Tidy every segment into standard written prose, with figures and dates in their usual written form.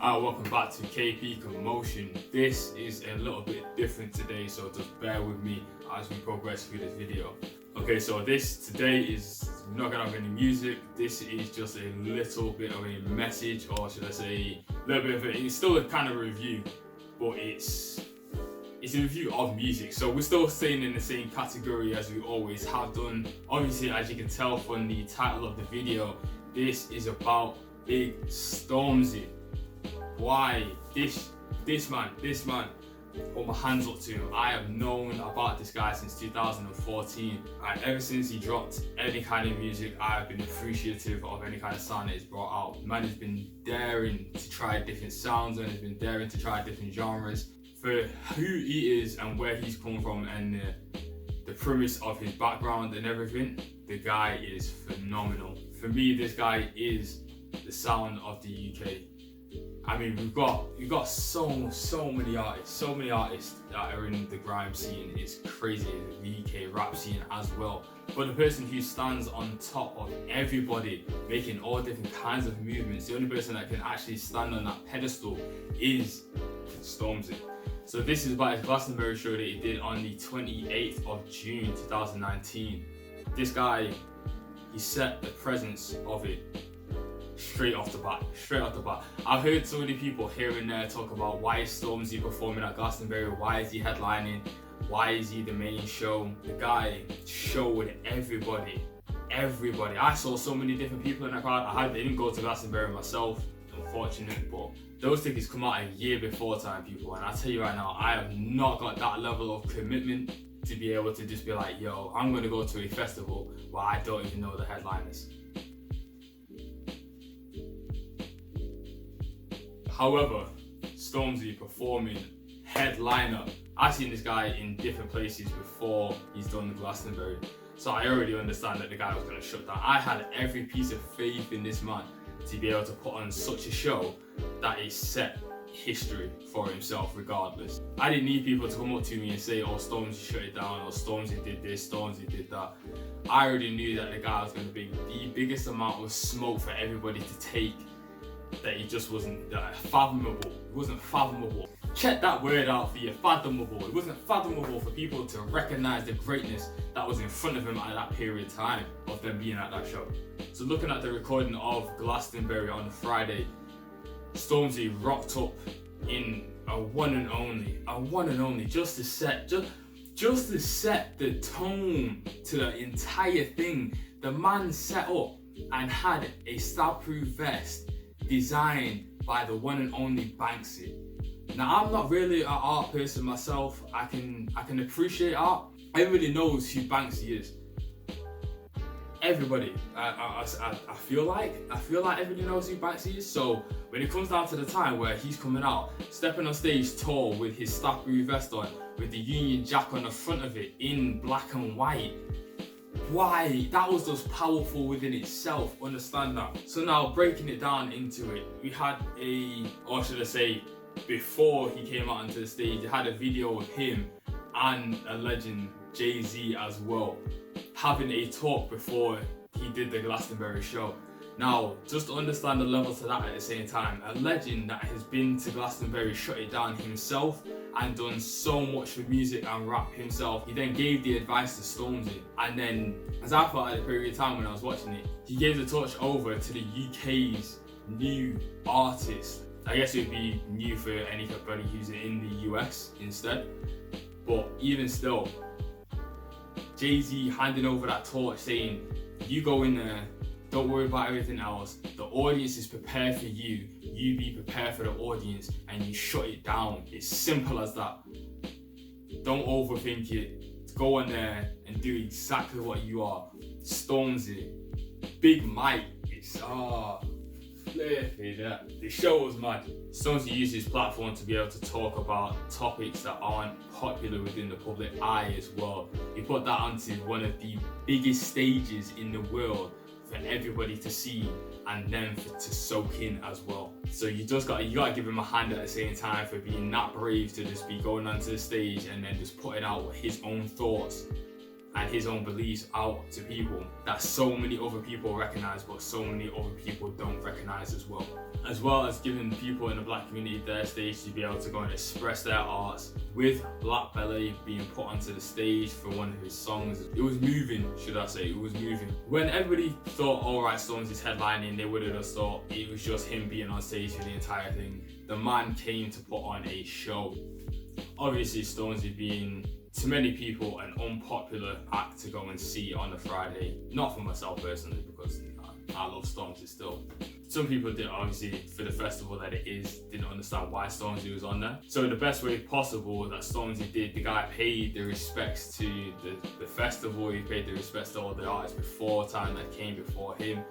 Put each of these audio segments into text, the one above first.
Welcome back to KP Commotion. This is a little bit different today, so just bear with me as we progress through this video. Okay, so today is not gonna have any music. This is just a little bit of a message, or should I say, a little bit of it's still a kind of review, but it's a review of music. So we're still staying in the same category as we always have done. Obviously, as you can tell from the title of the video, this is about Big Stormzy. Why this man, put my hands up to him. I have known about this guy since 2014, and ever since he dropped any kind of music, I've been appreciative of any kind of sound that he's brought out. Man has been daring to try different sounds, and has been daring to try different genres. For who he is and where he's come from, and the premise of his background and everything, the guy is phenomenal. For me, this guy is the sound of the UK. I mean, we've got so many artists that are in the grime scene. It's crazy, the UK rap scene as well. But the person who stands on top of everybody, making all different kinds of movements, the only person that can actually stand on that pedestal is Stormzy. So this is about his Glastonbury show that he did on the 28th of June 2019. This guy, he set the presence of it straight off the bat. I've heard so many people here and there talk about why is Stormzy performing at Glastonbury, why is he headlining, why is he the main show. The guy showed everybody. I saw so many different people in that crowd. I didn't go to Glastonbury myself, unfortunate, but those tickets come out a year before time, people, and I tell you right now, I have not got that level of commitment to be able to just be like, yo, I'm gonna go to a festival where I don't even know the headliners. However, Stormzy performing headliner, I've seen this guy in different places before he's done the Glastonbury, so I already understand that the guy was going to shut down. I had every piece of faith in this man to be able to put on such a show that is set history for himself regardless. I didn't need people to come up to me and say, oh, Stormzy shut it down, or Stormzy did this, Stormzy did that. I already knew that the guy was going to be the biggest amount of smoke for everybody to take, that he just wasn't fathomable. It wasn't fathomable. Check that word out for you, fathomable. It wasn't fathomable for people to recognize the greatness that was in front of him at that period of time of them being at that show. So looking at the recording of Glastonbury on Friday, Stormzy rocked up in a one and only, just to set the tone to the entire thing. The man set up and had a stab-proof vest designed by the one and only Banksy. Now, I'm not really an art person myself. I can appreciate art. Everybody knows who Banksy is. Everybody. I feel like everybody knows who Banksy is. So when it comes down to the time where he's coming out, stepping on stage tall with his stab-proof vest on, with the Union Jack on the front of it in black and white, why? That was just powerful within itself, understand that. So now breaking it down into it, we had or should I say, before he came out onto the stage, I had a video of him and a legend, Jay-Z as well, having a talk before he did the Glastonbury show. Now, just to understand the level to that at the same time, a legend that has been to Glastonbury, shut it down himself, and done so much for music and rap himself. He then gave the advice to Stormzy, and then, as I thought at the period of time when I was watching it, he gave the torch over to the UK's new artist. I guess it would be new for anybody who's in the US instead, but even still, Jay-Z handing over that torch saying, you go in there, don't worry about everything else. The audience is prepared for you. You be prepared for the audience, and you shut it down. It's simple as that. Don't overthink it. Go on there and do exactly what you are. Stormzy, Big Mike. The show was mad. Stormzy used his platform to be able to talk about topics that aren't popular within the public eye as well. He put that onto one of the biggest stages in the world for everybody to see and then to soak in as well. So you gotta give him a hand at the same time for being that brave to just be going onto the stage and then just putting out his own thoughts and his own beliefs out to people that so many other people recognize, but so many other people don't recognize as well as giving people in the black community their stage to be able to go and express their arts. With Black Ballet being put onto the stage for one of his songs, it was moving, should I say, it was moving. When everybody thought, alright, Stormzy's headlining, they would have just thought it was just him being on stage for the entire thing. The man came to put on a show. Obviously, Stormzy being, to many people, an unpopular act to go and see on a Friday. Not for myself personally, because I love Stormzy still. Some people did, obviously, for the festival that it is, didn't understand why Stormzy was on there. So the best way possible that Stormzy did, the guy paid the respects to the festival, he paid the respects to all the artists before time that came before him,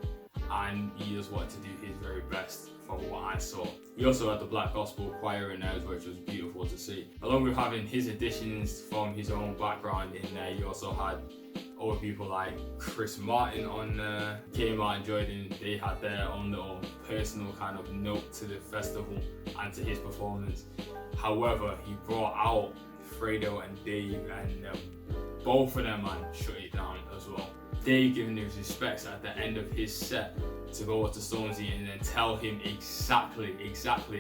and he just wanted to do his very best from what I saw. We also had the Black Gospel Choir in there as well, which was beautiful to see. Along with having his additions from his own background in there, you also had other people like Chris Martin on there, came out and Jordan. They had their own little personal kind of note to the festival and to his performance. However, he brought out Fredo and Dave, and both of them, man, shut it down as well. Dave giving his respects at the end of his set to go to Stormzy and then tell him exactly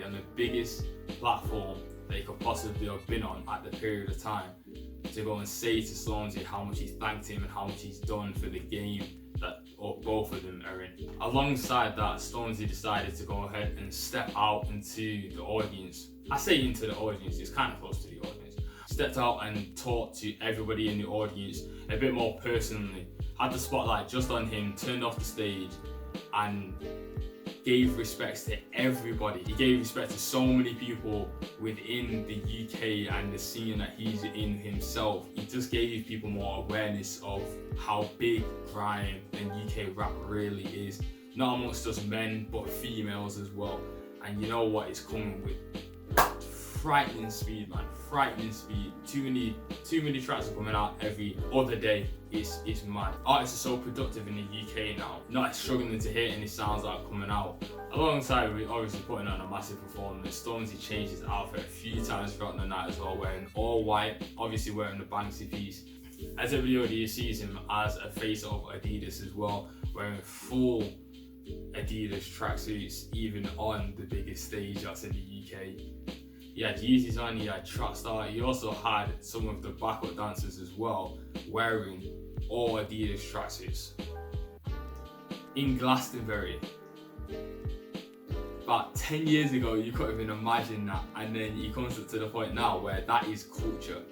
on the biggest platform that he could possibly have been on at the period of time, to go and say to Stormzy how much he thanked him and how much he's done for the game that both of them are in. Alongside that, Stormzy decided to go ahead and step out into the audience. I say into the audience, it's kind of close to the audience. Stepped out and talked to everybody in the audience a bit more personally. Had the spotlight just on him, turned off the stage, and gave respects to everybody. He gave respect to so many people within the UK and the scene that he's in himself. He just gave people more awareness of how big grime and UK rap really is. Not amongst just men, but females as well. And you know what, it's coming with frightening speed, man. Frightening speed. Too many tracks are coming out every other day. It's mad. Artists are so productive in the UK now, not struggling to hear any sounds that are coming out. Alongside with obviously putting on a massive performance, Stormzy changed his outfit a few times throughout the night as well, wearing all white, obviously wearing the Banksy piece. As everybody already sees him as a face of Adidas as well, wearing full Adidas tracksuits, even on the biggest stage that's in the UK. He had Yeezys on, he had Trackstar, he also had some of the backup dancers as well, wearing all Adidas tracksuits. In Glastonbury. About 10 years ago, you couldn't even imagine that, and then he comes to the point now where that is culture.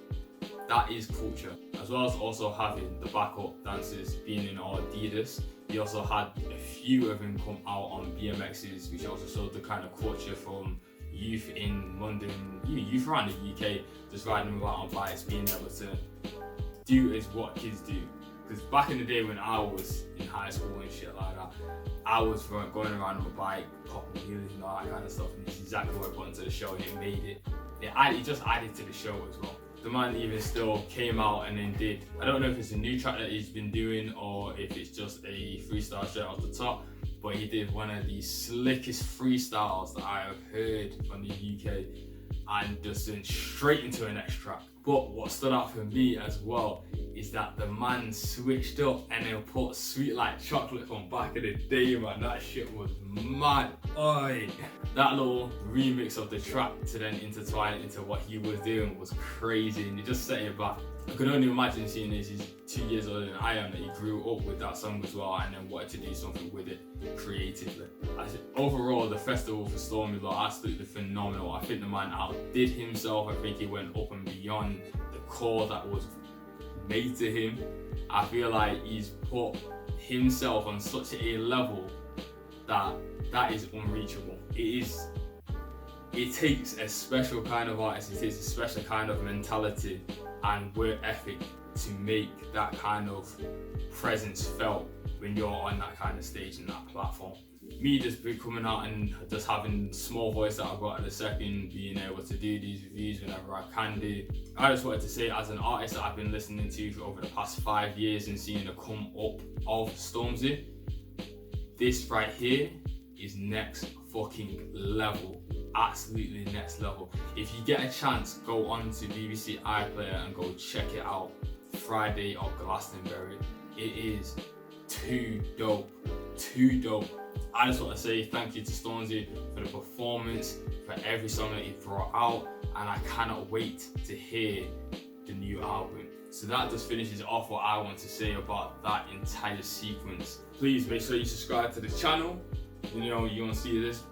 That is culture. As well as also having the backup dancers being in all Adidas, he also had a few of them come out on BMXs, which also showed the kind of culture from youth in London, even youth around the UK, just riding about on bikes, being able to do is what kids do. Because back in the day when I was in high school and shit like that, I was going around on a bike, popping wheelies and all that kind of stuff, and it's exactly what I put into the show, and it made it. It just added to the show as well. The man even still came out and then did, I don't know if it's a new track that he's been doing or if it's just a freestyle straight off the top, but he did one of the slickest freestyles that I have heard from the UK, and just went straight into the next track. But what stood out for me as well is that the man switched up and then put Sweet Like Chocolate from back in the day, man. That shit was mad. Oi. That little remix of the track to then intertwine it into what he was doing was crazy, and it just set it back. I could only imagine seeing this, he's 2 years older than I am, that he grew up with that song as well and then wanted to do something with it creatively. Overall, the festival for Stormy was absolutely phenomenal. I think the man outdid himself. I think he went up and beyond the core that was made to him. I feel like he's put himself on such a level that is unreachable. It takes a special kind of artist, it takes a special kind of mentality and work ethic to make that kind of presence felt when you're on that kind of stage and that platform. Me just coming out and just having small voice that I've got at a second, being able to do these reviews whenever I can do. I just wanted to say, as an artist that I've been listening to for over the past 5 years and seeing the come up of Stormzy, this right here is next fucking level. Absolutely next level. If you get a chance, go on to BBC iPlayer and go check it out. Friday of Glastonbury. It is too dope, too dope. I just want to say thank you to Stormzy for the performance, for every song that he brought out, and I cannot wait to hear the new album. So that just finishes off what I want to say about that entire sequence. Please make sure you subscribe to the channel. You know, you want to see this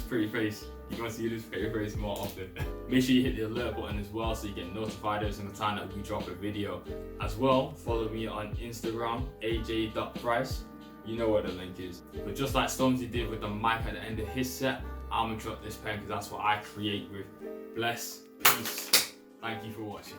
pretty face. You're going to see this pretty face more often. Make sure you hit the alert button as well so you get notified every single time that we drop a video. As well, follow me on Instagram, aj.price. You know where the link is. But just like Stormzy did with the mic at the end of his set, I'm going to drop this pen because that's what I create with. Bless, peace, thank you for watching.